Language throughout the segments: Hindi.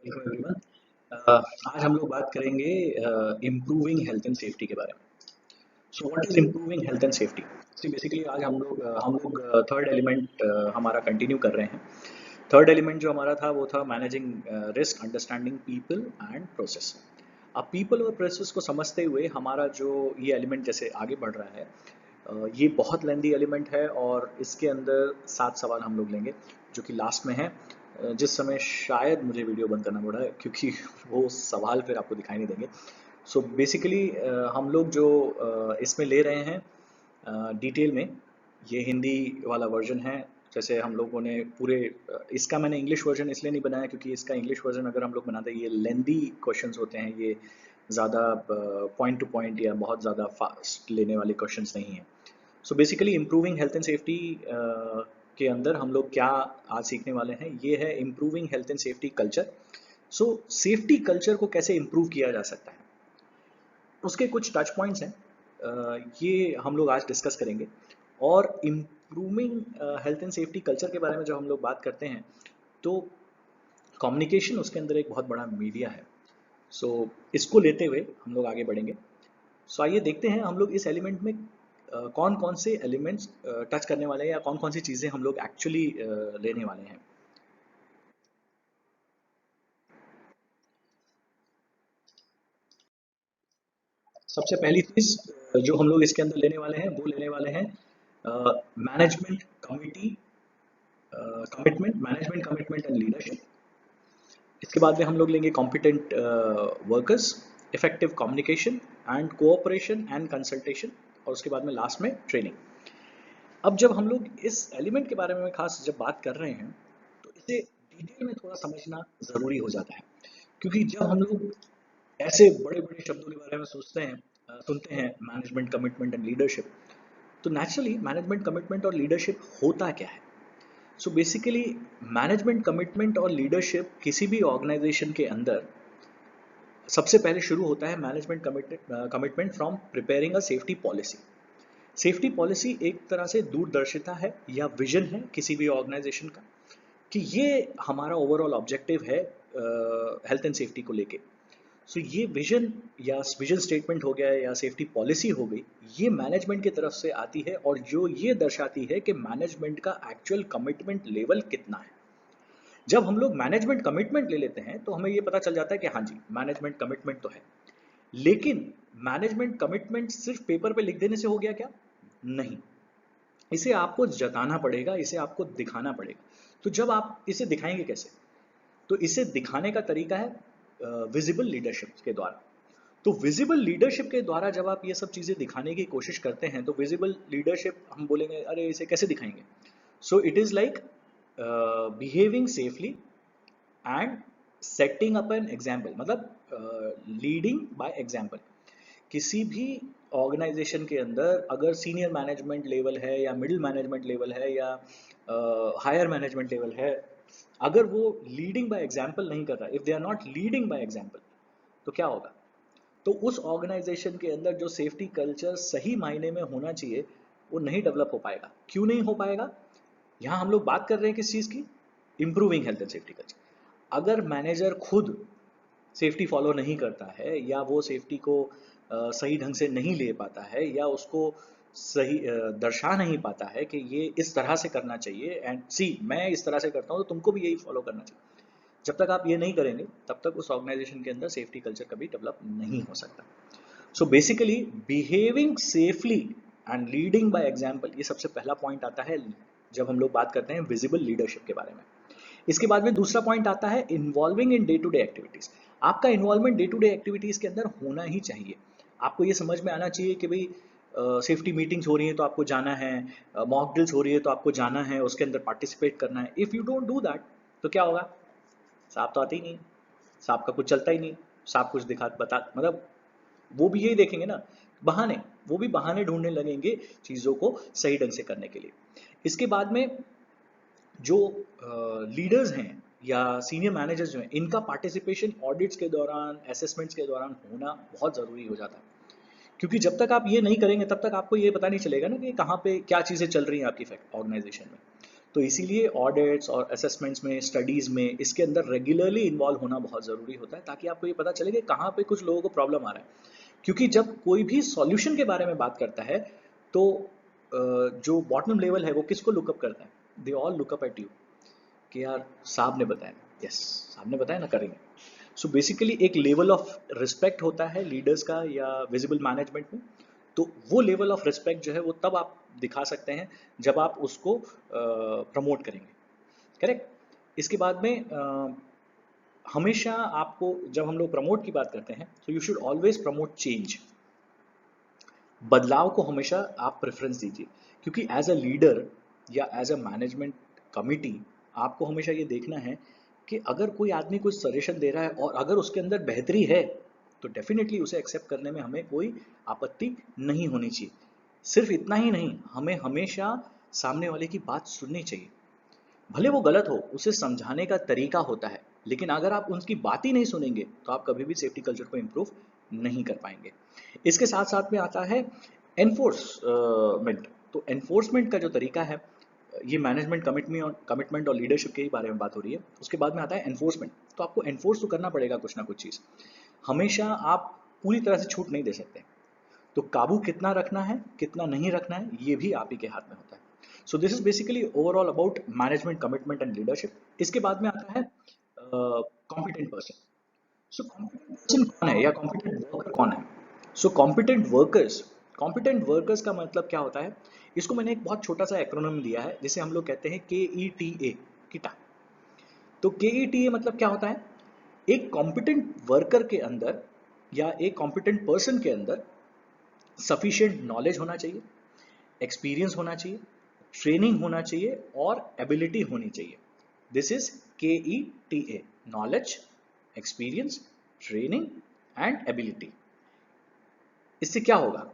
Welcome everyone. आज हम लोग बात करेंगे इम्प्रूविंग हेल्थ एंड सेफ्टी के बारे में। So what is improving health and safety? See basically आज हम लोग थर्ड एलिमेंट हमारा कंटिन्यू कर रहे हैं। थर्ड एलिमेंट जो हमारा था वो था managing risk, understanding people and process. अब पीपल और प्रोसेस को समझते हुए हमारा जो ये एलिमेंट जैसे आगे बढ़ रहा है, ये बहुत लेंदी एलिमेंट है और इसके अंदर 7 सवाल हम लोग लेंगे जो कि लास्ट में है। जिस समय शायद मुझे वीडियो बंद करना पड़ा है क्योंकि वो सवाल फिर आपको दिखाई नहीं देंगे। सो बेसिकली हम लोग जो इसमें ले रहे हैं डिटेल में, ये हिंदी वाला वर्जन है। जैसे हम लोगों ने पूरे इसका मैंने इंग्लिश वर्जन इसलिए नहीं बनाया क्योंकि इसका इंग्लिश वर्जन अगर हम लोग बनाते हैं, ये लेंदी क्वेश्चंस होते हैं, ये ज़्यादा पॉइंट टू पॉइंट या बहुत ज़्यादा फास्ट लेने वाले क्वेश्चंस नहीं हैं। So basically improving health and safety के अंदर हम लोग क्या आज सीखने वाले हैं, ये है improving health and safety culture. So safety culture को कैसे इम्प्रूव किया जा सकता है, उसके कुछ टच पॉइंट्स हैं। ये हम लोग आज डिस्कस करेंगे। और improving health and safety culture के बारे में जब हम लोग बात करते हैं तो कम्युनिकेशन उसके अंदर एक बहुत बड़ा मीडिया है। सो इसको लेते हुए हम लोग आगे बढ़ेंगे। सो आइए देखते हैं हम लोग इस एलिमेंट में कौन कौन से एलिमेंट्स टच करने वाले हैं या कौन कौन सी चीज़ें हम लोग एक्चुअली लेने वाले हैं। सबसे पहली चीज़ जो हम लोग इसके अंदर लेने वाले हैं वो लेने वाले हैं management committee commitment, management commitment and leadership. इसके बाद में हम लोग लेंगे competent workers, effective communication and cooperation and consultation, और उसके बाद में लास्ट में ट्रेनिंग। अब जब हम लोग इस एलिमेंट के बारे में खास जब बात कर रहे हैं तो इसे डिटेल में थोड़ा समझना ज़रूरी हो जाता है। क्योंकि जब हम लोग ऐसे बड़े बड़े शब्दों के बारे में सोचते हैं, सुनते हैं मैनेजमेंट कमिटमेंट एंड लीडरशिप, तो नेचुरली मैनेजमेंट कमिटमेंट और लीडरशिप होता क्या है? सो बेसिकली मैनेजमेंट कमिटमेंट और लीडरशिप किसी भी ऑर्गेनाइजेशन के अंदर सबसे पहले शुरू होता है management commitment from preparing a safety policy. Safety policy एक तरह से दूरदर्शिता है या विजन है किसी भी ऑर्गेनाइजेशन का कि ये हमारा ओवरऑल ऑब्जेक्टिव है हेल्थ एंड सेफ्टी को लेके। सो ये विजन या विजन स्टेटमेंट हो गया या सेफ्टी पॉलिसी हो गई, ये मैनेजमेंट की तरफ से आती है और जो ये दर्शाती है कि मैनेजमेंट का एक्चुअल कमिटमेंट लेवल कितना है। जब हम लोग मैनेजमेंट कमिटमेंट ले लेते हैं तो हमें ये पता चल जाता है कि हाँ जी, मैनेजमेंट कमिटमेंट तो है। लेकिन मैनेजमेंट कमिटमेंट सिर्फ पेपर पे लिख देने से हो गया क्या? नहीं, इसे आपको जताना पड़ेगा, इसे आपको दिखाना पड़ेगा। तो जब आप इसे दिखाएंगे कैसे? तो इसे दिखाने का तरीका है विजिबल लीडरशिप के द्वारा। तो विजिबल लीडरशिप के द्वारा जब आप ये सब चीज़ें दिखाने की कोशिश करते हैं तो विजिबल लीडरशिप हम बोलेंगे अरे इसे कैसे दिखाएंगे? So it is like behaving safely and setting up an example, मतलब लीडिंग बाय एग्जाम्पल। किसी भी ऑर्गेनाइजेशन के अंदर अगर सीनियर मैनेजमेंट लेवल है या मिडिल मैनेजमेंट लेवल है या हायर मैनेजमेंट लेवल है, अगर वो लीडिंग बाय एग्जाम्पल नहीं कर रहा, if they are not leading by example, तो क्या होगा? तो उस ऑर्गेनाइजेशन के अंदर जो सेफ्टी कल्चर सही मायने में होना चाहिए वो नहीं डेवलप हो पाएगा। क्यों नहीं हो पाएगा? यहाँ हम लोग बात कर रहे हैं किस चीज़ की? Improving health and safety culture. अगर मैनेजर खुद सेफ्टी फॉलो नहीं करता है या वो सेफ्टी को सही ढंग से नहीं ले पाता है या उसको सही दर्शा नहीं पाता है कि ये इस तरह से करना चाहिए एंड सी मैं इस तरह से करता हूँ तो तुमको भी यही फॉलो करना चाहिए, जब तक आप ये नहीं करेंगे तब तक उस ऑर्गेनाइजेशन के अंदर सेफ्टी कल्चर कभी डेवलप नहीं हो सकता। So basically behaving safely and leading by example, ये सबसे पहला पॉइंट आता है जब हम लोग बात करते हैं विजिबल लीडरशिप के बारे में। इसके बाद में दूसरा पॉइंट आता है involving in day to day activities. आपका involvement day to day activities के अंदर होना ही चाहिए। आपको ये समझ में आना चाहिए कि भाई सेफ्टी मीटिंग्स हो रही हैं तो आपको जाना है, मॉक ड्रिल्स हो रही है तो आपको जाना है, उसके अंदर पार्टिसिपेट करना है। If you don't do that तो क्या होगा? साहब तो आते ही नहीं, साहब का कुछ चलता ही नहीं, साहब कुछ दिखा बता मतलब वो भी यही देखेंगे ना, बहाने, वो भी बहाने ढूंढने लगेंगे चीज़ों को सही ढंग से करने के लिए। इसके बाद में जो लीडर्स हैं या सीनियर मैनेजर्स जो हैं, इनका पार्टिसिपेशन ऑडिट्स के दौरान, असेसमेंट्स के दौरान होना बहुत ज़रूरी हो जाता है। क्योंकि जब तक आप ये नहीं करेंगे तब तक आपको ये पता नहीं चलेगा ना कि कहाँ पे क्या चीज़ें चल रही हैं आपकी ऑर्गेनाइजेशन में। तो इसीलिए ऑडिट्स और असेसमेंट्स में, स्टडीज़ में, इसके अंदर रेगुलरली इन्वॉल्व होना बहुत ज़रूरी होता है, ताकि आपको ये पता चले कि कहाँ पे कुछ लोगों को प्रॉब्लम आ रहा है। क्योंकि जब कोई भी सॉल्यूशन के बारे में बात करता है, तो जो बॉटम लेवल है वो किसको लुकअप करता है? They all look up at you, कि यार साहब ने बताया, यस साहब ने बताया ना, करेंगे। सो बेसिकली एक लेवल ऑफ रिस्पेक्ट होता है लीडर्स का या विजिबल मैनेजमेंट में। तो वो लेवल ऑफ रिस्पेक्ट जो है वो तब आप दिखा सकते हैं जब आप उसको प्रमोट करेंगे, करेक्ट। इसके बाद में हमेशा आपको, जब हम लोग प्रमोट की बात करते हैं, तो you should always promote change. बदलाव को हमेशा आप प्रेफरेंस दीजिए, क्योंकि एज अ लीडर या एज अ मैनेजमेंट कमिटी आपको हमेशा ये देखना है कि अगर कोई आदमी कुछ सजेशन दे रहा है और अगर उसके अंदर बेहतरी है, तो डेफिनेटली उसे एक्सेप्ट करने में हमें कोई आपत्ति नहीं होनी चाहिए। सिर्फ इतना ही नहीं, हमें हमेशा सामने वाले की बात सुननी चाहिए। भले वो गलत हो, उसे समझाने का तरीका होता है, लेकिन अगर आप उनकी बात ही नहीं सुनेंगे तो आप कभी भी सेफ्टी कल्चर को इम्प्रूव नहीं कर पाएंगे। इसके साथ साथ में आता है एनफोर्समेंट। तो एनफोर्समेंट का जो तरीका है, ये मैनेजमेंट कमिटमेंट और लीडरशिप के ही बारे में बात हो रही है। उसके बाद में आता है एनफोर्समेंट। तो आपको एनफोर्स तो करना पड़ेगा कुछ ना कुछ चीज़। हमेशा आप पूरी तरह से छूट नहीं दे सकते, तो काबू कितना रखना है, कितना नहीं रखना है, ये भी आप ही के हाथ में होता है। सो this is basically overall about management commitment and leadership. इसके बाद में आता है कॉम्पिटेंट पर्सन। सो कॉम्पिटेंट पर्सन कौन है या कॉम्पिटेंट वर्कर कौन है? सो कॉम्पिटेंट वर्कर्स का मतलब क्या होता है? इसको मैंने एक बहुत छोटा सा एक्रोनिम दिया है, जिसे हम लोग कहते हैं KETA, किटा। तो KETA मतलब क्या होता है? एक कॉम्पिटेंट वर्कर के अंदर या एक कॉम्पिटेंट पर्सन के अंदर सफिशिएंट नॉलेज होना चाहिए, एक्सपीरियंस होना चाहिए, ट्रेनिंग होना चाहिए और एबिलिटी होनी चाहिए। This is KETA, knowledge, experience, training and ability. इससे क्या होगा?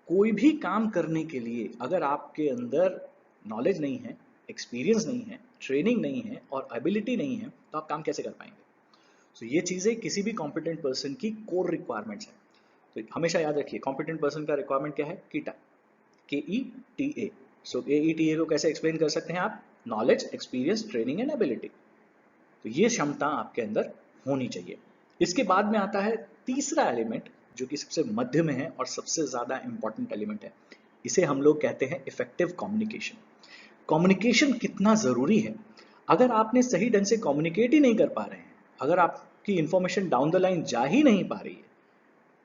कोई भी काम करने के लिए अगर आपके अंदर नॉलेज नहीं है, एक्सपीरियंस नहीं है, ट्रेनिंग नहीं है और एबिलिटी नहीं है, तो आप काम कैसे कर पाएंगे? सो ये चीज़ें किसी भी कॉम्पिटेंट पर्सन की कोर रिक्वायरमेंट्स हैं। तो हमेशा याद रखिए, कॉम्पिटेंट पर्सन का रिक्वायरमेंट क्या है? कीटा, KETA। सो KETA को कैसे एक्सप्लेन कर सकते हैं आप? Knowledge, experience, training and ability. तो ये क्षमता आपके अंदर होनी चाहिए। इसके बाद में आता है तीसरा एलिमेंट, जो कि सबसे मध्य में है और सबसे ज़्यादा इंपॉर्टेंट एलिमेंट है। इसे हम लोग कहते हैं इफेक्टिव कम्युनिकेशन। कम्युनिकेशन कितना ज़रूरी है? अगर आपने सही ढंग से कम्युनिकेट ही नहीं कर पा रहे हैं, अगर आपकी इंफॉर्मेशन डाउन द लाइन जा ही नहीं पा रही है,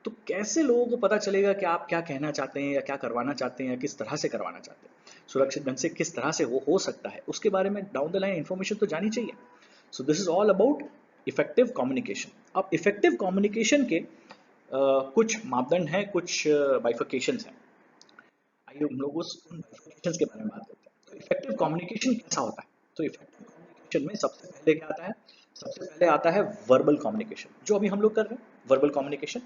तो कैसे लोगों को पता चलेगा कि आप क्या कहना चाहते हैं या क्या करवाना चाहते हैं या किस तरह से करवाना चाहते हैं? सुरक्षित ढंग से किस तरह से वो हो सकता है, उसके बारे में डाउन द लाइन इंफॉर्मेशन तो जानी चाहिए। सो this is all about effective communication. अब इफेक्टिव कम्युनिकेशन के कुछ मापदंड हैं, कुछ बाइफिकेशंस हैं। आइए हम लोग उन बाइफिकेशंस के बारे में बात करते हैं। तो इफेक्टिव कम्युनिकेशन कैसा होता है? तो इफेक्टिव कम्युनिकेशन में सबसे पहले क्या आता है? सबसे पहले आता है वर्बल कम्युनिकेशन, जो अभी हम लोग कर रहे हैं, वर्बल कम्युनिकेशन,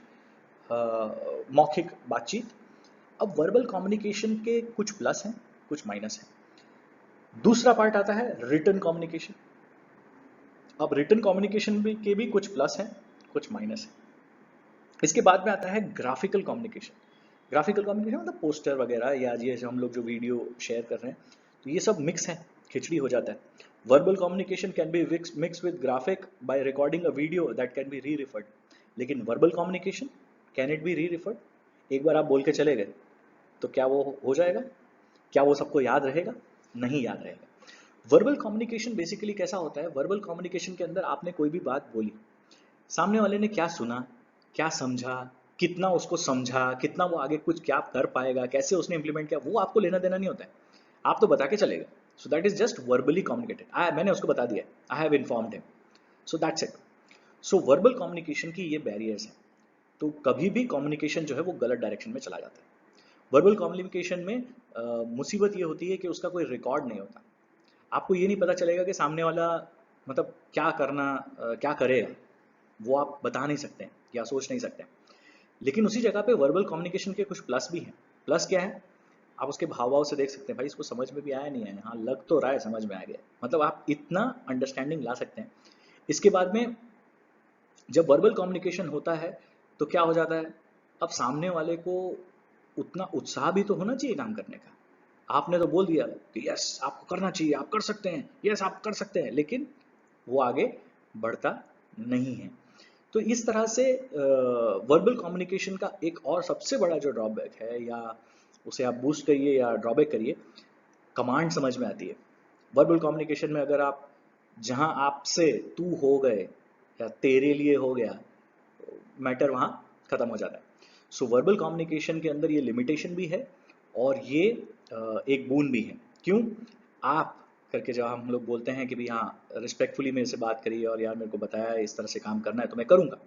मौखिक बातचीत। अब वर्बल कम्युनिकेशन के कुछ प्लस हैं, कुछ माइनस हैं। दूसरा पार्ट आता है रिटन कम्युनिकेशन। अब रिटन कम्युनिकेशन के भी कुछ प्लस हैं, कुछ माइनस हैं। इसके बाद में आता है ग्राफिकल कम्युनिकेशन। ग्राफिकल कम्युनिकेशन मतलब पोस्टर वगैरह, या ये जो हम लोग जो वीडियो शेयर कर रहे हैं, तो ये सब मिक्स है, खिचड़ी हो जाता है। Verbal communication can be mix with graphic by recording a video that can be री रिफर्ड। लेकिन verbal communication, can it be री रिफर्ड? एक बार आप बोल के चले गए तो क्या वो हो जाएगा? क्या वो सबको याद रहेगा? नहीं याद रहेगा। वर्बल कम्युनिकेशन बेसिकली कैसा होता है? वर्बल कम्युनिकेशन के अंदर आपने कोई भी बात बोली, सामने वाले ने क्या सुना, क्या समझा, कितना उसको समझा, कितना वो आगे कुछ क्या कर पाएगा, कैसे उसने इंप्लीमेंट किया, वो आपको लेना देना नहीं होता है। आप तो बता के चले गए। सो that is just verbally communicated. मैंने उसको बता दिया, I have informed him, so that's it. So verbal communication की ये बैरियर्स हैं। तो कभी भी कम्युनिकेशन जो है वो गलत डायरेक्शन में चला जाता है। वर्बल कम्युनिकेशन में मुसीबत ये होती है कि उसका कोई रिकॉर्ड नहीं होता। आपको ये नहीं पता चलेगा कि सामने वाला मतलब क्या करना, क्या करेगा, वो आप बता नहीं सकते हैं या सोच नहीं सकते हैं। लेकिन उसी जगह पे वर्बल कम्युनिकेशन के कुछ प्लस भी हैं। प्लस क्या है? आप उसके भाव भाव से देख सकते हैं, भाई इसको समझ में भी आया नहीं आया, हाँ लग तो रहा है समझ में आ गया, मतलब आप इतना अंडरस्टैंडिंग ला सकते हैं। इसके बाद में जब वर्बल कम्युनिकेशन होता है तो क्या हो जाता है? अब सामने वाले को उतना उत्साह भी तो होना चाहिए काम करने का। आपने तो बोल दिया कि यस आपको करना चाहिए, आप कर सकते हैं, यस आप कर सकते हैं, लेकिन वो आगे बढ़ता नहीं है। तो इस तरह से वर्बल कम्युनिकेशन का एक और सबसे बड़ा जो ड्रॉबैक है, या उसे आप बूस्ट करिए या ड्रॉबैक करिए, कमांड समझ में आती है। वर्बल कम्युनिकेशन में अगर आप जहां आपसे तू हो गए या तेरे लिए हो गया, मैटर वहां खत्म हो जाता है। सो वर्बल कम्युनिकेशन के अंदर ये लिमिटेशन भी है और ये एक बोन भी है। क्यों? आप करके जब हम लोग बोलते हैं कि भाई हाँ रिस्पेक्टफुली मेरे से बात करिए और यार मेरे को बताया इस तरह से काम करना है तो मैं करूंगा,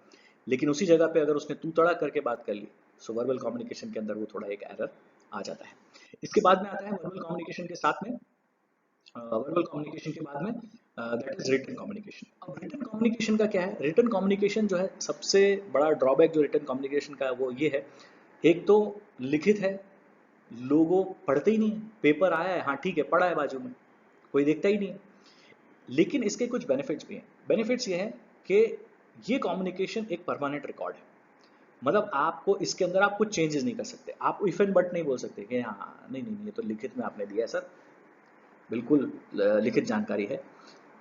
लेकिन उसी जगह पे अगर उसने तू तड़ा करके बात कर ली, सो वर्बल कम्युनिकेशन के अंदर वो थोड़ा एक एरर आ जाता है। इसके बाद में आता है वर्बल कम्युनिकेशन के साथ में, वर्बल कम्युनिकेशन के बाद में दैट इज रिटन कम्युनिकेशन। अब रिटन कम्युनिकेशन का क्या है? रिटन कम्युनिकेशन जो है सबसे बड़ा ड्रॉबैक जो रिटन कम्युनिकेशन का है वो ये है, एक तो लिखित है, लोगों पढ़ते ही नहीं है, पेपर आया है हाँ ठीक है पढ़ा है बाजू में, कोई देखता ही नहीं है। लेकिन इसके कुछ बेनिफिट्स भी हैं। बेनिफिट्स ये हैं कि ये कम्युनिकेशन एक परमानेंट रिकॉर्ड है। मतलब आपको इसके अंदर आप कुछ चेंजेस नहीं कर सकते, आप इफ एंड बट नहीं बोल सकते कि हाँ नहीं नहीं नहीं, ये तो लिखित में आपने दिया है सर, बिल्कुल लिखित जानकारी है।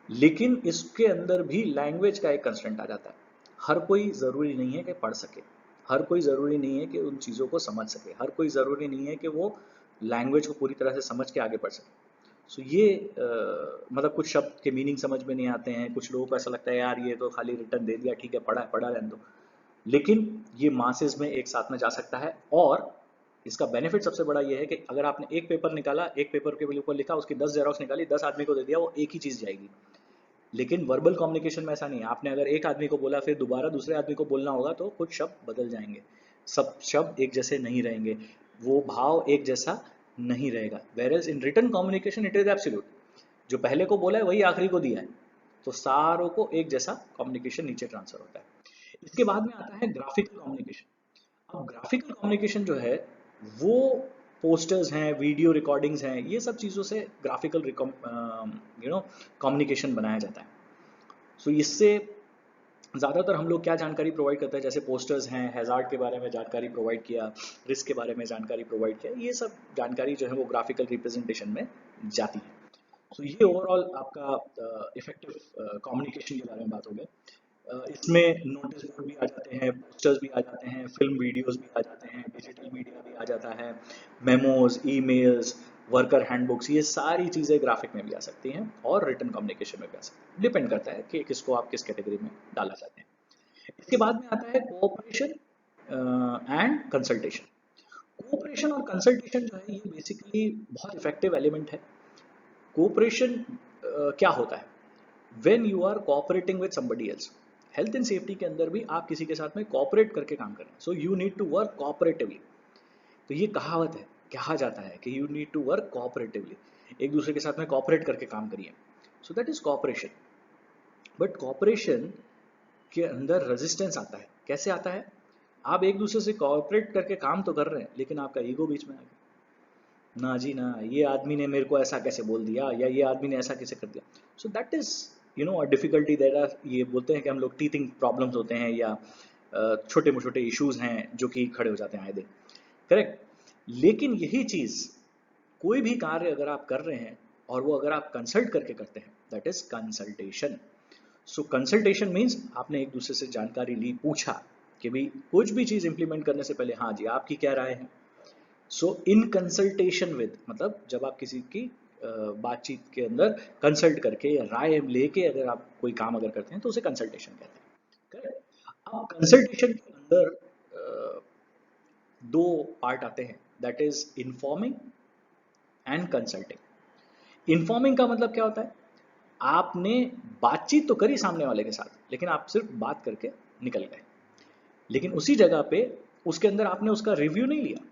लेकिन इसके अंदर भी लैंग्वेज का एक कंस्ट्रेंट आ जाता है। हर कोई ज़रूरी नहीं है कि पढ़ सके, हर कोई ज़रूरी नहीं है कि उन चीज़ों को समझ सके, हर कोई ज़रूरी नहीं है कि वो लैंग्वेज को पूरी तरह से समझ के आगे बढ़ सके। सो ये मतलब कुछ शब्द के मीनिंग समझ में नहीं आते हैं, कुछ लोगों को ऐसा लगता है यार ये तो खाली रिटर्न दे दिया, ठीक है पढ़ा है पढ़ा रहने दो। लेकिन ये मासेस में एक साथ में जा सकता है, और इसका बेनिफिट सबसे बड़ा ये है कि अगर आपने एक पेपर निकाला, एक पेपर के ऊपर लिखा, उसकी 10 जेरोक्स निकाली, 10 आदमी को दे दिया, वो एक ही चीज़ जाएगी। लेकिन वर्बल कम्युनिकेशन में ऐसा नहीं है, आपने अगर एक आदमी को बोला फिर दोबारा दूसरे आदमी को बोलना होगा तो कुछ शब्द बदल जाएंगे, सब शब्द एक जैसे नहीं रहेंगे, वो भाव एक जैसा नहीं रहेगा। Where as in written communication it is absolute, जो पहले को बोला है वही आखिरी को दिया है, तो सारों को एक जैसा कम्युनिकेशन नीचे ट्रांसफर होता है। इसके बाद में आता है ग्राफिकल कम्युनिकेशन। अब ग्राफिकल कम्युनिकेशन जो है वो पोस्टर्स हैं, वीडियो रिकॉर्डिंग्स हैं, ये सब चीज़ों से ग्राफिकल कम्युनिकेशन बनाया जाता है। सो इससे ज़्यादातर हम लोग क्या जानकारी प्रोवाइड करते हैं, जैसे पोस्टर्स हैं, हैज़ार्ड के बारे में जानकारी प्रोवाइड किया, रिस्क के बारे में जानकारी प्रोवाइड किया, ये सब जानकारी जो है वो ग्राफिकल रिप्रेजेंटेशन में जाती है। तो ये ओवरऑल आपका इफेक्टिव कम्युनिकेशन के बारे में बात हो गई। इसमें नोटिस बोर्ड भी आ जाते हैं, पोस्टर्स भी आ जाते हैं, फिल्म वीडियोस भी आ जाते हैं, डिजिटल मीडिया भी आ जाता है, मेमोज, ईमेल्स, वर्कर हैंडबुक्स, ये सारी चीज़ें ग्राफिक में भी आ सकती हैं और रिटन कम्युनिकेशन में भी आ सकती हैं। डिपेंड करता है कि किसको आप किस कैटेगरी में डालना चाहते हैं। इसके बाद में आता है कोऑपरेशन एंड कंसल्टेशन। कोऑपरेशन और कंसल्टेशन जो है ये बेसिकली बहुत इफेक्टिव एलिमेंट है। कोऑपरेशन क्या होता है? When you are cooperating with somebody else, health and safety के अंदर भी आप किसी के साथ में कोऑपरेट करके काम करें, so you need to work cooperatively. तो ये कहावत है, कहा जाता है कि you need to work cooperatively, एक दूसरे के साथ में कोऑपरेट करके काम करिए, so that is cooperation. But cooperation के अंदर रेजिस्टेंस आता है। कैसे आता है? आप एक दूसरे से कोऑपरेट करके काम तो कर रहे हैं, लेकिन आपका ईगो बीच में आ गया, ना जी ना, ये आदमी ने मेरे को ऐसा कैसे बोल दिया, या ये आदमी ने ऐसा कैसे कर दिया। So that is difficulty that are, ये बोलते हैं कि हम लोग टीथिंग प्रॉब्लम्स होते हैं, या छोटे छोटे इश्यूज हैं जो कि खड़े हो जाते हैं आए दिन। करेक्ट। लेकिन यही चीज, कोई भी कार्य अगर आप कर रहे हैं और वो अगर आप कंसल्ट करके करते हैं, that is consultation. So consultation means आपने एक दूसरे से जानकारी ली, पूछा कि भाई कुछ भी चीज इंप्लीमेंट करने से पहले हाँ जी आपकी क्या राय है। सो इन कंसल्टेशन विद, मतलब जब आप किसी की बातचीत के अंदर कंसल्ट करके या राय लेके अगर आप कोई काम अगर करते हैं तो उसे कंसल्टेशन कहते हैं। करेक्ट। अब कंसल्टेशन के अंदर दो पार्ट आते हैं, that is informing and consulting. Informing का मतलब क्या होता है? आपने बातचीत तो करी सामने वाले के साथ, लेकिन आप सिर्फ बात करके निकल गए, लेकिन उसी जगह पे उसके अंदर आपने उसका रिव्यू नहीं लिया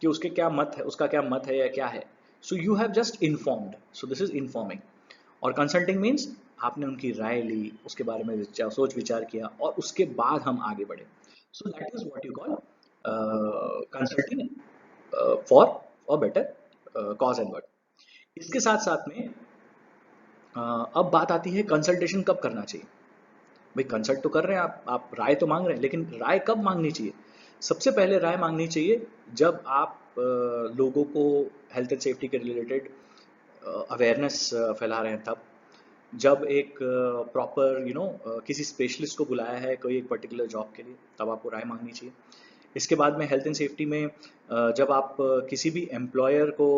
कि उसके क्या मत है, उसका क्या मत है या क्या है। So you have just informed, so this is informing. और कंसल्टिंग मीन्स आपने उनकी राय ली, उसके बारे में सोच विचार किया और उसके बाद हम आगे बढ़े। सो that is what you call consulting for a better cause and work. इसके साथ साथ में अब बात आती है कंसल्टेशन कब करना चाहिए। भाई कंसल्ट तो कर रहे हैं आप राय तो मांग रहे हैं, लेकिन राय कब मांगनी चाहिए? सबसे पहले राय मांगनी चाहिए जब आप लोगों को हेल्थ एंड सेफ्टी के रिलेटेड अवेयरनेस फैला रहे हैं, तब जब एक प्रॉपर किसी स्पेशलिस्ट को बुलाया है कोई एक पर्टिकुलर जॉब के लिए, तब आपको राय मांगनी चाहिए। इसके बाद में हेल्थ एंड सेफ्टी में जब आप किसी भी एम्प्लॉयर को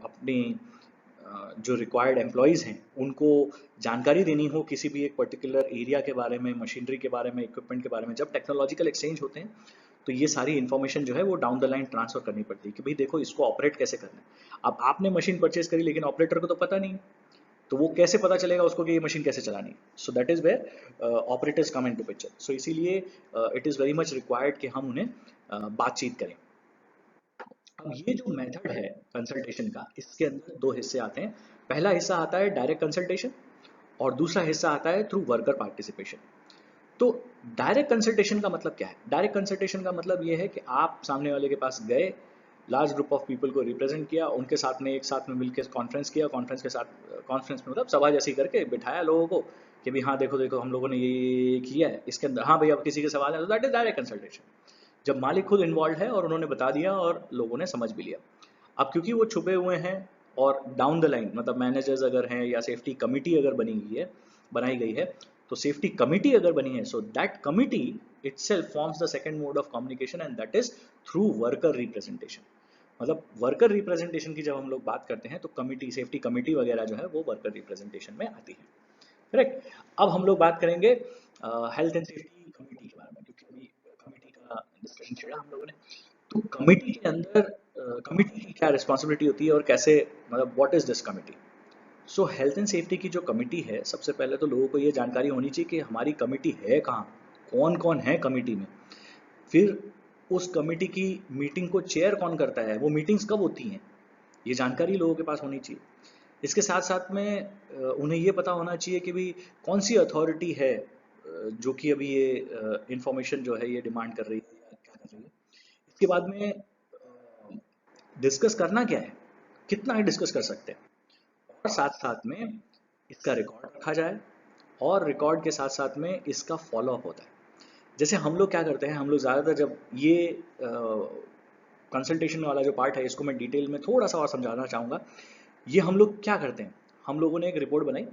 अपनी जो रिक्वायर्ड एम्प्लॉयज़ हैं उनको जानकारी देनी हो किसी भी एक पर्टिकुलर एरिया के बारे में, मशीनरी के बारे में, इक्विपमेंट के बारे में, जब टेक्नोलॉजिकल एक्सचेंज होते हैं तो ये सारी इन्फॉर्मेशन जो है वो डाउन द लाइन ट्रांसफर करनी पड़ती है कि भाई देखो इसको ऑपरेट कैसे करना है। अब आपने मशीन परचेज करी लेकिन ऑपरेटर को तो पता नहीं, तो वो कैसे पता चलेगा उसको कि ये मशीन कैसे चलानी है। So that is where operators come into picture. So इसीलिए it is very much required कि हम उन्हें बातचीत करें। अब ये जो मेथड है कंसल्टेशन का, इसके अंदर दो हिस्से आते हैं। पहला हिस्सा आता है डायरेक्ट कंसल्टेशन और दूसरा हिस्सा आता है थ्रू वर्कर पार्टिसिपेशन। तो डायरेक्ट कंसल्टेशन का मतलब क्या है? डायरेक्ट कंसल्टेशन का मतलब ये है कि आप सामने वाले के पास गए, लार्ज ग्रुप ऑफ पीपल को रिप्रेजेंट किया, उनके साथ में एक साथ में मिलकर कॉन्फ्रेंस किया, कॉन्फ्रेंस के साथ कॉन्फ्रेंस में मतलब सभा जैसी करके बिठाया लोगों को कि भाई हाँ देखो देखो हम लोगों ने ये किया है इसके अंदर, हाँ भाई अब किसी के सवाल है, तो दैट इज डायरेक्ट कंसल्टेशन। जब मालिक खुद इन्वॉल्व है और उन्होंने बता दिया और लोगों ने समझ भी लिया। अब क्योंकि वो छुपे हुए हैं और डाउन द लाइन मतलब मैनेजर्स अगर हैं या सेफ्टी कमिटी अगर बनाई गई है, तो सेफ्टी कमिटी अगर बनी है, so that committee itself forms the second mode of communication and that is through worker representation। मतलब वर्कर रिप्रेजेंटेशन की जब हम लोग बात करते हैं तो कमिटी, सेफ्टी कमिटी वगैरह जो है वो वर्कर रिप्रेजेंटेशन में आती है। करेक्ट। अब हम लोग बात करेंगे हेल्थ एंड सेफ्टी कमिटी के बारे में, क्योंकि अभी कमिटी का डिस्कशन छेड़ा हम लोगों ने। तो कमिटी के अंदर कमिटी की क्या रिस्पॉन्सिबिलिटी होती है और कैसे, मतलब what is this committee. So health and safety की जो कमिटी है, सबसे पहले तो लोगों को ये जानकारी होनी चाहिए कि हमारी कमिटी है कहाँ, कौन कौन है कमिटी में, फिर उस कमिटी की मीटिंग को चेयर कौन करता है, वो मीटिंग्स कब होती हैं, ये जानकारी लोगों के पास होनी चाहिए। इसके साथ साथ में उन्हें ये पता होना चाहिए कि भाई कौन सी अथॉरिटी है जो कि अभी ये इंफॉर्मेशन जो है ये डिमांड कर रही है या क्या कर रही है। इसके बाद में डिस्कस करना क्या है, कितना ही डिस्कस कर सकते हैं, और साथ साथ में इसका रिकॉर्ड रखा जाए और रिकॉर्ड के साथ साथ में इसका फॉलो अप होता है। जैसे हम लोग क्या करते हैं, हम लोग ज़्यादातर जब ये कंसल्टेशन वाला जो पार्ट है इसको मैं डिटेल में थोड़ा सा और समझाना चाहूँगा। ये हम लोग क्या करते हैं, हम लोगों ने एक रिपोर्ट बनाई,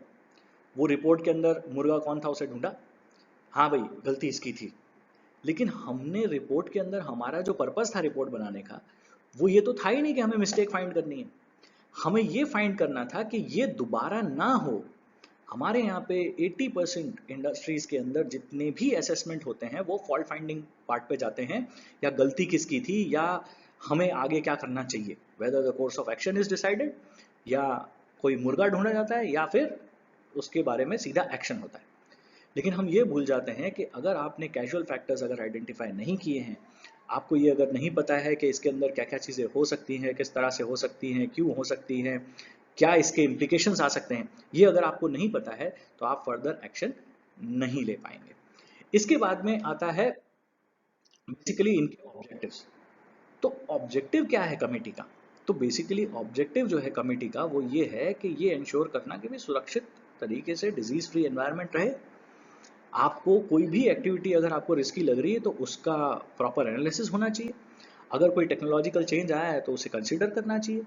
वो रिपोर्ट के अंदर मुर्गा कौन था उसे ढूंढा, हाँ भाई गलती इसकी थी, लेकिन हमने रिपोर्ट के अंदर हमारा जो पर्पस था रिपोर्ट बनाने का, वो ये तो था ही नहीं कि हमें मिस्टेक फाइंड करनी है। हमें ये फाइंड करना था कि ये दोबारा ना हो। हमारे यहाँ पे 80% इंडस्ट्रीज के अंदर जितने भी असेसमेंट होते हैं वो फॉल्ट फाइंडिंग पार्ट पे जाते हैं, या गलती किसकी थी, या हमें आगे क्या करना चाहिए, whether the course of action is decided, या कोई मुर्गा ढूंढा जाता है या फिर उसके बारे में सीधा एक्शन होता है। लेकिन हम ये भूल जाते हैं कि अगर आपने कैजुअल फैक्टर्स अगर आइडेंटिफाई नहीं किए हैं, आपको ये अगर नहीं पता है कि इसके अंदर क्या क्या चीज़ें हो सकती हैं, किस तरह से हो सकती हैं, क्यों हो सकती हैं, क्या इसके इम्प्लीकेशंस आ सकते हैं, ये अगर आपको नहीं पता है तो आप फर्दर एक्शन नहीं ले पाएंगे। इसके बाद में आता है बेसिकली इनके ऑब्जेक्टिव्स। तो ऑब्जेक्टिव क्या है कमेटी का, तो बेसिकली ऑब्जेक्टिव जो है कमेटी का वो ये है कि ये इंश्योर करना कि भी सुरक्षित तरीके से डिजीज फ्री एनवायरनमेंट रहे। आपको कोई भी एक्टिविटी अगर आपको रिस्की लग रही है तो उसका प्रॉपर एनालिसिस होना चाहिए। अगर कोई टेक्नोलॉजिकल चेंज आया है तो उसे कंसीडर करना चाहिए,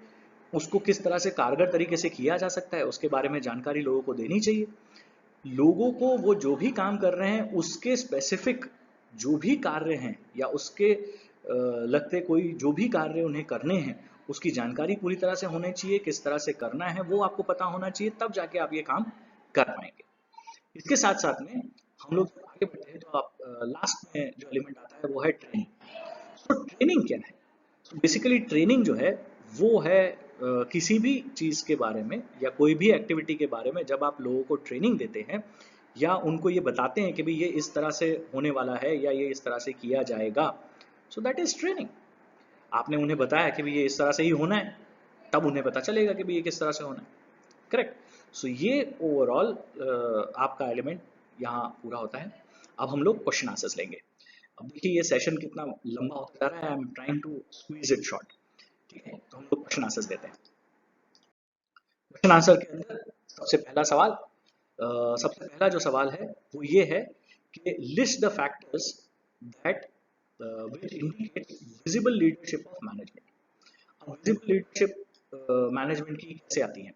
उसको किस तरह से कारगर तरीके से किया जा सकता है उसके बारे में जानकारी लोगों को देनी चाहिए। लोगों को वो जो भी काम कर रहे हैं उसके स्पेसिफिक जो भी कार्य हैं या उसके लगते कोई जो भी कार्य उन्हें करने हैं उसकी जानकारी पूरी तरह से होनी चाहिए, किस तरह से करना है वो आपको पता होना चाहिए, तब जाके आप ये काम कर पाएंगे। इसके साथ साथ में हम लोग जब आगे बढ़ते हैं तो आप लास्ट में जो एलिमेंट आता है वो है ट्रेनिंग। तो ट्रेनिंग क्या है, तो बेसिकली ट्रेनिंग जो है वो है किसी भी चीज़ के बारे में या कोई भी एक्टिविटी के बारे में जब आप लोगों को ट्रेनिंग देते हैं या उनको ये बताते हैं कि भाई ये इस तरह से होने वाला है या ये इस तरह से किया जाएगा, सो दैट इज ट्रेनिंग। आपने उन्हें बताया कि भाई ये इस तरह से ही होना है, तब उन्हें पता चलेगा कि भाई ये किस तरह से होना है। करेक्ट। सो ये ओवरऑल आपका एलिमेंट यहाँ पूरा होता है। अब हम लोग क्वेश्चन आंसर्स लेंगे। अब देखिए ये सेशन कितना लंबा होता जा रहा है, I am trying to squeeze it short. ठीक है, तो हम लोग क्वेश्चन आंसर्स देते हैं। क्वेश्चन आंसर के अंदर सबसे पहला सवाल, सबसे पहला जो सवाल है वो ये है कि list the factors that which indicates visible leadership of management. अब विजिबल लीडरशिप मैनेजमेंट की कैसे आती है?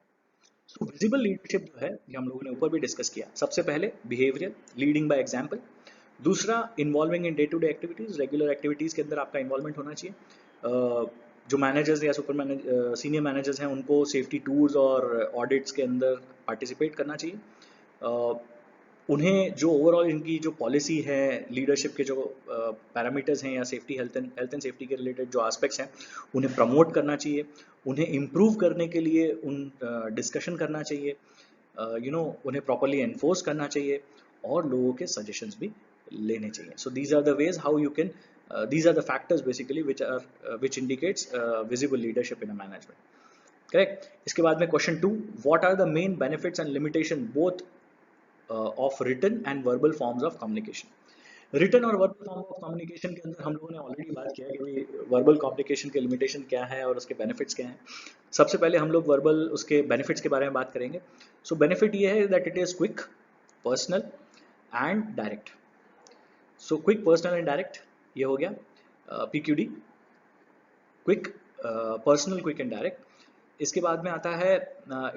सो विजिबल लीडरशिप जो है ये हम लोगों ने ऊपर भी डिस्कस किया। सबसे पहले बिहेवियर, लीडिंग बाय एग्जांपल। दूसरा involving in day to day activities, regular activities के अंदर आपका इन्वॉल्वमेंट होना चाहिए। जो मैनेजर्स या सुपर मैनेजर सीनियर मैनेजर्स हैं उनको सेफ्टी टूर्स और ऑडिट्स के अंदर पार्टिसिपेट करना चाहिए। उन्हें जो ओवरऑल इनकी जो पॉलिसी है, लीडरशिप के जो पैरामीटर्स हैं या सेफ्टी हेल्थ एंड सेफ्टी के रिलेटेड जो एस्पेक्ट्स हैं उन्हें प्रमोट करना चाहिए, उन्हें इम्प्रूव करने के लिए उन डिस्कशन करना चाहिए, उन्हें प्रॉपरली एनफोर्स करना चाहिए और लोगों के सजेशंस भी लेने चाहिए। So these are the ways how you can these are the factors basically which indicates visible leadership in a management, correct? इसके बाद में question 2, what are the main benefits and limitation both of written and verbal forms of communication? Written और वर्बल फॉर्म ऑफ कम्युनिकेशन के अंदर हम लोगों ने ऑलरेडी बात किया कि वर्बल कम्युनिकेशन के लिमिटेशन क्या है और उसके बेनिफिट्स क्या हैं। सबसे पहले हम लोग वर्बल उसके बेनिफिट्स के बारे में बात करेंगे। सो बेनिफिट ये है that it is quick, personal and direct. So quick, personal and direct ये हो गया PQD, quick, personal, quick and direct. इसके बाद में आता है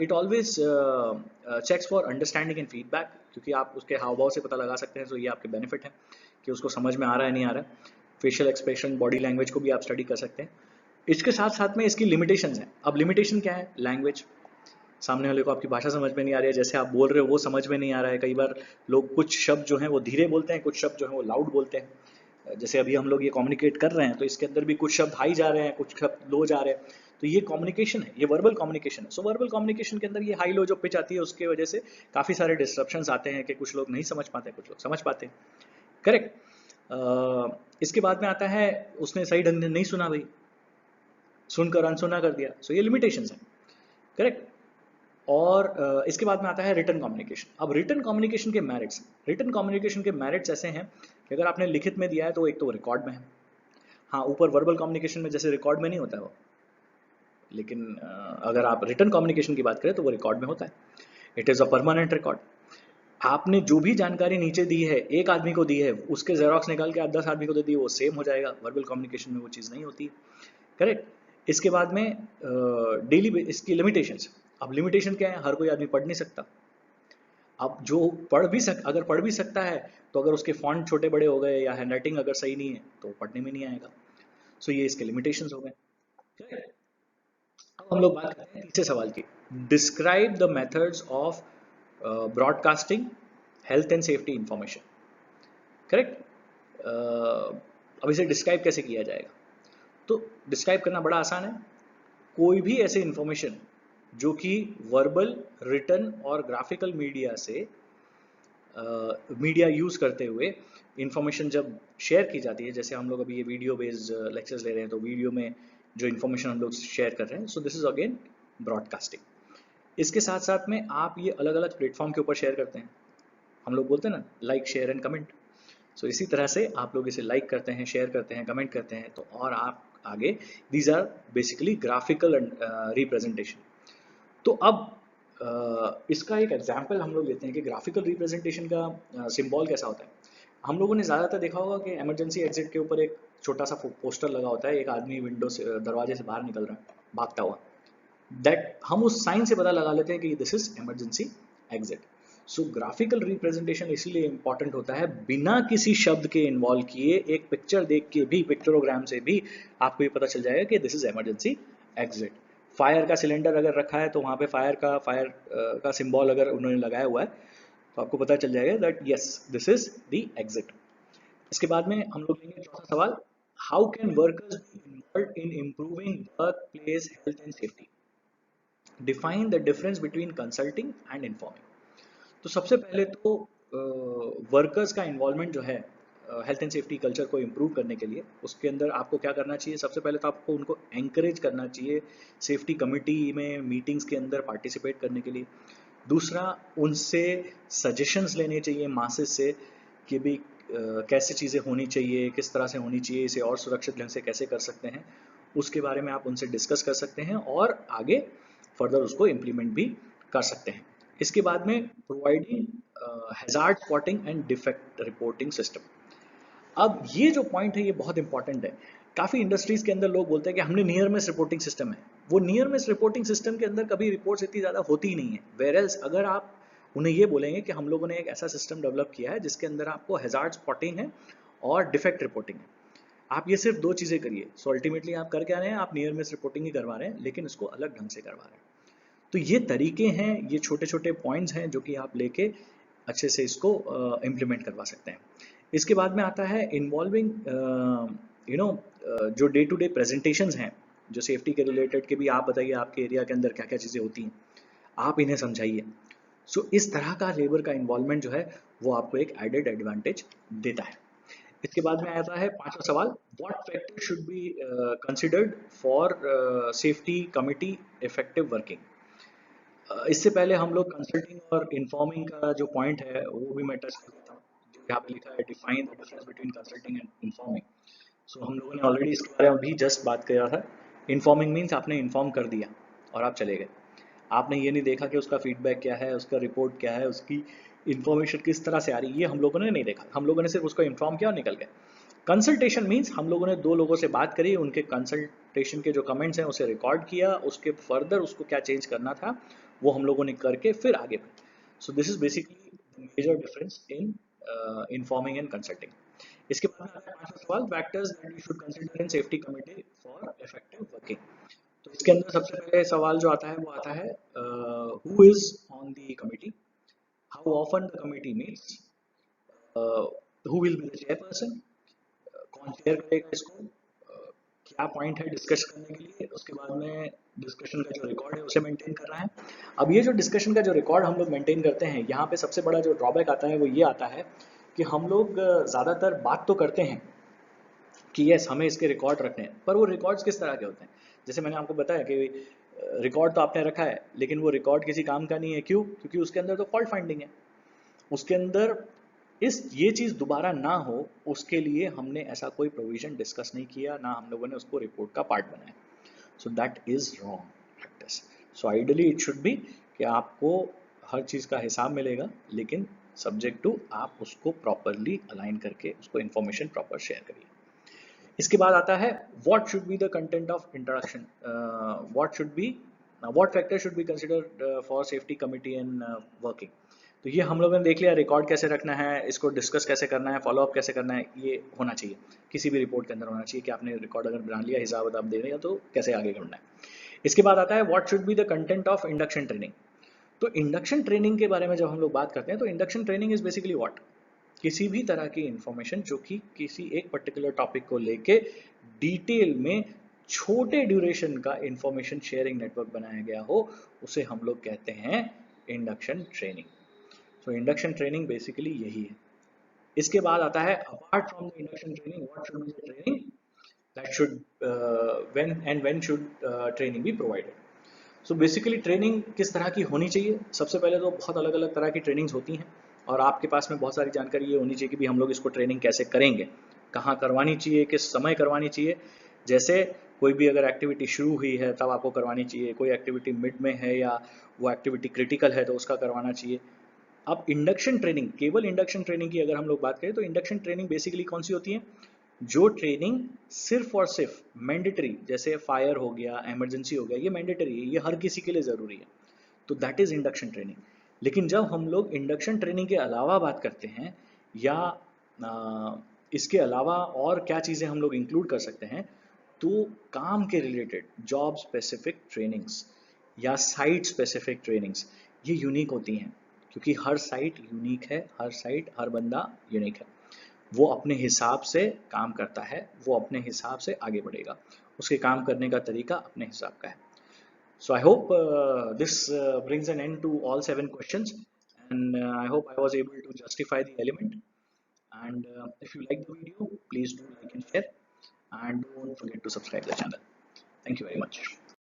it always checks for understanding and feedback, क्योंकि आप उसके हाव भाव से पता लगा सकते हैं। तो ये आपके बेनिफिट है कि उसको समझ में आ रहा है नहीं आ रहा है। फेशियल एक्सप्रेशन, बॉडी लैंग्वेज को भी आप स्टडी कर सकते हैं। इसके साथ साथ में इसकी लिमिटेशंस हैं। अब लिमिटेशन क्या है? लैंग्वेज, सामने वाले को आपकी भाषा समझ में नहीं आ रही है, जैसे आप बोल रहे हो वो समझ में नहीं आ रहा है। कई बार लोग कुछ शब्द जो हैं वो धीरे बोलते हैं, कुछ शब्द जो हैं वो लाउड बोलते हैं। जैसे अभी हम लोग ये कम्युनिकेट कर रहे हैं तो इसके अंदर भी कुछ शब्द हाई जा रहे हैं, कुछ शब्द लो जा रहे हैं। तो ये कम्युनिकेशन है, ये वर्बल कम्युनिकेशन है। सो वर्बल कम्युनिकेशन के अंदर ये हाई लो जो पिच आती है उसके वजह से काफ़ी सारे डिस्ट्रप्शंस आते हैं कि कुछ लोग नहीं समझ पाते, कुछ लोग समझ पाते हैं, करेक्ट। इसके बाद में आता है उसने सही ढंग से नहीं सुना भाई, सुनकर अनसुना कर दिया। सो ये लिमिटेशंस हैं, करेक्ट। और इसके बाद में आता है रिटन कम्युनिकेशन। अब रिटन कम्युनिकेशन के मेरिट्स, रिटन कम्युनिकेशन के मेरिट्स ऐसे हैं कि अगर आपने लिखित में दिया है तो एक तो रिकॉर्ड में है। हाँ, ऊपर वर्बल कम्युनिकेशन में जैसे रिकॉर्ड में नहीं होता है वो, लेकिन अगर आप रिटन कम्युनिकेशन की बात करें तो वो रिकॉर्ड में होता है। It is a permanent record. आपने जो भी जानकारी नीचे दी है, एक आदमी को दी है, उसके जेरोक्स निकाल के आप 10 आदमी को दे दिए, वो सेम हो जाएगा। वर्बल कम्युनिकेशन में वो चीज़ नहीं होती, करेक्ट। इसके बाद में डेली इसकी लिमिटेशंस। अब लिमिटेशन क्या है? हर कोई आदमी पढ़ नहीं सकता। अब जो अगर पढ़ भी सकता है तो अगर उसके फॉन्ट छोटे बड़े हो गए या हैंडराइटिंग अगर सही नहीं है तो पढ़ने में नहीं आएगा। सो ये इसके लिमिटेशंस हो गए। अब हम लोग बात करते हैं तीसरे सवाल की। Describe the methods of broadcasting health and safety information, correct. अब इसे डिस्क्राइब कैसे किया जाएगा? तो डिस्क्राइब करना बड़ा आसान है। कोई भी ऐसे इंफॉर्मेशन जो कि वर्बल, रिटन और ग्राफिकल मीडिया से मीडिया यूज़ करते हुए इंफॉर्मेशन जब शेयर की जाती है, जैसे हम लोग अभी ये वीडियो बेस्ड लेक्चर्स ले रहे हैं तो वीडियो में जो इन्फॉर्मेशन हम लोग शेयर कर रहे हैं, सो दिस इज अगेन ब्रॉडकास्टिंग। इसके साथ साथ में आप ये अलग अलग प्लेटफॉर्म के ऊपर शेयर करते हैं। हम लोग बोलते हैं ना, लाइक, शेयर एंड कमेंट। सो इसी तरह से आप लोग इसे लाइक करते हैं, शेयर करते हैं, कमेंट करते हैं, तो और आप आगे, these are basically graphical representation. तो अब इसका एक एग्जाम्पल हम लोग लेते हैं कि ग्राफिकल रिप्रेजेंटेशन का सिंबल कैसा होता है। हम लोगों ने ज़्यादातर देखा होगा कि इमरजेंसी एग्जिट के ऊपर एक छोटा सा पोस्टर लगा होता है, एक आदमी विंडो से, दरवाजे से बाहर निकल रहा है भागता हुआ। दैट हम उस साइन से पता लगा लेते हैं कि this is emergency exit. So graphical representation इसीलिए इंपॉर्टेंट होता है, बिना किसी शब्द के इन्वॉल्व किए एक पिक्चर देख के भी, पिक्टोग्राम से भी आपको ये पता चल जाएगा कि this is emergency exit. Fire का सिलेंडर अगर रखा है तो वहाँ पे फायर का सिंबल अगर उन्होंने लगाया हुआ है तो आपको पता चल जाएगा that yes this is the exit. इसके बाद में हम लोग लेंगे चौथा सवाल, how can workers be involve in improving work place health and safety, define the difference between consulting and informing. तो सबसे पहले तो वर्कर्स का इन्वॉल्वमेंट जो है हेल्थ एंड सेफ्टी कल्चर को इम्प्रूव करने के लिए, उसके अंदर आपको क्या करना चाहिए? सबसे पहले तो आपको उनको एंकरेज करना चाहिए सेफ्टी कमिटी में, मीटिंग्स के अंदर पार्टिसिपेट करने के लिए। दूसरा, उनसे सजेशंस लेने चाहिए मासेस से कि भी कैसे चीज़ें होनी चाहिए, किस तरह से होनी चाहिए, इसे और सुरक्षित ढंग से कैसे कर सकते हैं, उसके बारे में आप उनसे डिस्कस कर सकते हैं और आगे फर्दर उसको इम्प्लीमेंट भी कर सकते हैं। इसके बाद में providing hazard spotting and defect reporting system. अब ये जो पॉइंट है ये बहुत इंपॉर्टेंट है। काफ़ी इंडस्ट्रीज के अंदर लोग बोलते हैं कि हमने नियर मिस रिपोर्टिंग सिस्टम है। वो नियर मिस रिपोर्टिंग सिस्टम के अंदर कभी रिपोर्ट्स इतनी ज़्यादा होती ही नहीं है। वेयरएल्स अगर आप उन्हें ये बोलेंगे कि हम लोगों ने एक ऐसा सिस्टम डेवलप किया है जिसके अंदर आपको हैजार्ड स्पॉटिंग है और डिफेक्ट रिपोर्टिंग है, आप ये सिर्फ दो चीज़ें करिए, सो अल्टीमेटली आप कर क्या रहे हैं, आप नियर मिस रिपोर्टिंग ही करवा रहे हैं, लेकिन इसको अलग ढंग से करवा रहे हैं। तो ये तरीके हैं, ये छोटे छोटे पॉइंट्स हैं जो कि आप लेके अच्छे से इसको इम्प्लीमेंट करवा सकते हैं। इसके बाद में आता है इन्वॉल्विंग जो डे टू डे प्रेजेंटेशंस हैं, जो सेफ्टी के रिलेटेड के भी आप बताइए आपके एरिया के अंदर क्या क्या चीज़ें होती हैं, आप इन्हें समझाइए। सो इस तरह का लेबर का इन्वॉल्वमेंट जो है वो आपको एक एडेड एडवांटेज देता है। इसके बाद में आता है पांचवा सवाल, what factor should be considered for safety committee effective working. इससे पहले हम लोग कंसल्टिंग और इन्फॉर्मिंग का जो पॉइंट है वो भी मैं टच कर देता हूँ। जो यहाँ पे लिखा है define the difference between consulting and informing. So हम लोगों ने ऑलरेडी इसके बारे में भी जस्ट बात किया था। इन्फॉर्मिंग मीन्स आपने इन्फॉर्म कर दिया और आप चले गए, आपने ये नहीं देखा कि उसका फीडबैक क्या है, उसका रिपोर्ट क्या है, उसकी इन्फॉर्मेशन किस तरह से आ रही है, ये हम लोगों ने नहीं देखा। हम लोगों ने सिर्फ उसको इन्फॉर्म किया और निकल गए। कंसल्टेशन मीन्स हम लोगों ने दो लोगों से बात करी, उनके कंसल्टेशन के जो कमेंट्स हैं उसे रिकॉर्ड किया, उसके फर्दर उसको क्या चेंज करना था वो हम लोगों ने करके फिर आगे बढ़े। So this is basically the major difference in informing and consulting. इसके बाद में आता है पांचवा सवाल, factors that you should consider in safety committee for effective working. तो इसके अंदर सबसे पहले सवाल जो आता है वो आता है who is on the committee, how often the committee meets, who will be the chairperson, कौन शेयर करेगा इसको, क्या पॉइंट है डिस्कस करने के लिए, उसके बाद में डिस्कशन का जो रिकॉर्ड है उसे मेंटेन करना है। अब ये जो डिस्कशन का जो रिकॉर्ड हम लोग मेंटेन करते हैं, यहाँ पे सबसे बड़ा जो ड्रॉबैक आता है वो ये आता है कि हम लोग ज़्यादातर बात तो करते हैं कि यस हमें इसके रिकॉर्ड रखने हैं, पर वो रिकॉर्ड्स किस तरह के होते हैं। जैसे मैंने आपको बताया कि रिकॉर्ड तो आपने रखा है लेकिन वो रिकॉर्ड किसी काम का नहीं है, क्यों? क्योंकि उसके अंदर तो फॉल्ट फाइंडिंग है, उसके अंदर ये चीज़ दोबारा ना हो उसके लिए हमने ऐसा कोई प्रोविजन डिस्कस नहीं किया, ना हम लोगों ने उसको रिपोर्ट का पार्ट बनाया। सो that is wrong practice. So ideally it should be कि आपको हर चीज़ का हिसाब मिलेगा, लेकिन सब्जेक्ट टू आप उसको प्रॉपरली अलाइन करके उसको इन्फॉर्मेशन प्रॉपर शेयर करिए। इसके बाद आता है what should be the content of introduction, what factor should be considered for safety committee and working. तो ये हम लोगों ने देख लिया, रिकॉर्ड कैसे रखना है, इसको डिस्कस कैसे करना है, फॉलो अप कैसे करना है, ये होना चाहिए किसी भी रिपोर्ट के अंदर होना चाहिए कि आपने रिकॉर्ड अगर बना लिया, हिसाब किताब दे दिया तो कैसे आगे करना है। इसके बाद आता है what should be the content of induction training. तो इंडक्शन ट्रेनिंग के बारे में जब हम लोग बात करते हैं तो induction training is basically what, किसी भी तरह की इंफॉर्मेशन जो कि किसी एक पर्टिकुलर टॉपिक को लेके डिटेल में छोटे ड्यूरेशन का इंफॉर्मेशन शेयरिंग नेटवर्क बनाया गया हो, उसे हम लोग कहते हैं इंडक्शन ट्रेनिंग। सो इंडक्शन ट्रेनिंग बेसिकली यही है। इसके बाद आता है apart from the induction training what should be the training that should when should training be provided. So basically training किस तरह की होनी चाहिए, सबसे पहले तो बहुत अलग अलग तरह की ट्रेनिंग्स होती हैं और आपके पास में बहुत सारी जानकारी ये होनी चाहिए कि भी हम लोग इसको ट्रेनिंग कैसे करेंगे, कहाँ करवानी चाहिए, किस समय करवानी चाहिए। जैसे कोई भी अगर एक्टिविटी शुरू हुई है तब आपको करवानी चाहिए, कोई एक्टिविटी मिड में है या वो एक्टिविटी क्रिटिकल है तो उसका करवाना चाहिए। अब इंडक्शन ट्रेनिंग, केवल इंडक्शन ट्रेनिंग की अगर हम लोग बात करें तो इंडक्शन ट्रेनिंग बेसिकली कौन सी होती है, जो ट्रेनिंग सिर्फ और सिर्फ मैंडेटरी, जैसे फायर हो गया, इमरजेंसी हो गया, ये मैंडेटरी है, ये हर किसी के लिए ज़रूरी है, तो दैट इज़ इंडक्शन ट्रेनिंग। लेकिन जब हम लोग इंडक्शन ट्रेनिंग के अलावा बात करते हैं या इसके अलावा और क्या चीज़ें हम लोग इंक्लूड कर सकते हैं, तो काम के रिलेटेड जॉब स्पेसिफिक ट्रेनिंग्स या साइट स्पेसिफिक ट्रेनिंग्स ये यूनिक होती हैं, क्योंकि हर साइट यूनिक है, हर साइट हर बंदा यूनिक है, वो अपने हिसाब से काम करता है, वो अपने हिसाब से आगे बढ़ेगा, उसके काम करने का तरीका अपने हिसाब का है। So I hope this brings an end to all 7 questions, and I hope I was able to justify the element. And if you like the video, please do like and share, and don't forget to subscribe the channel. Thank you very much.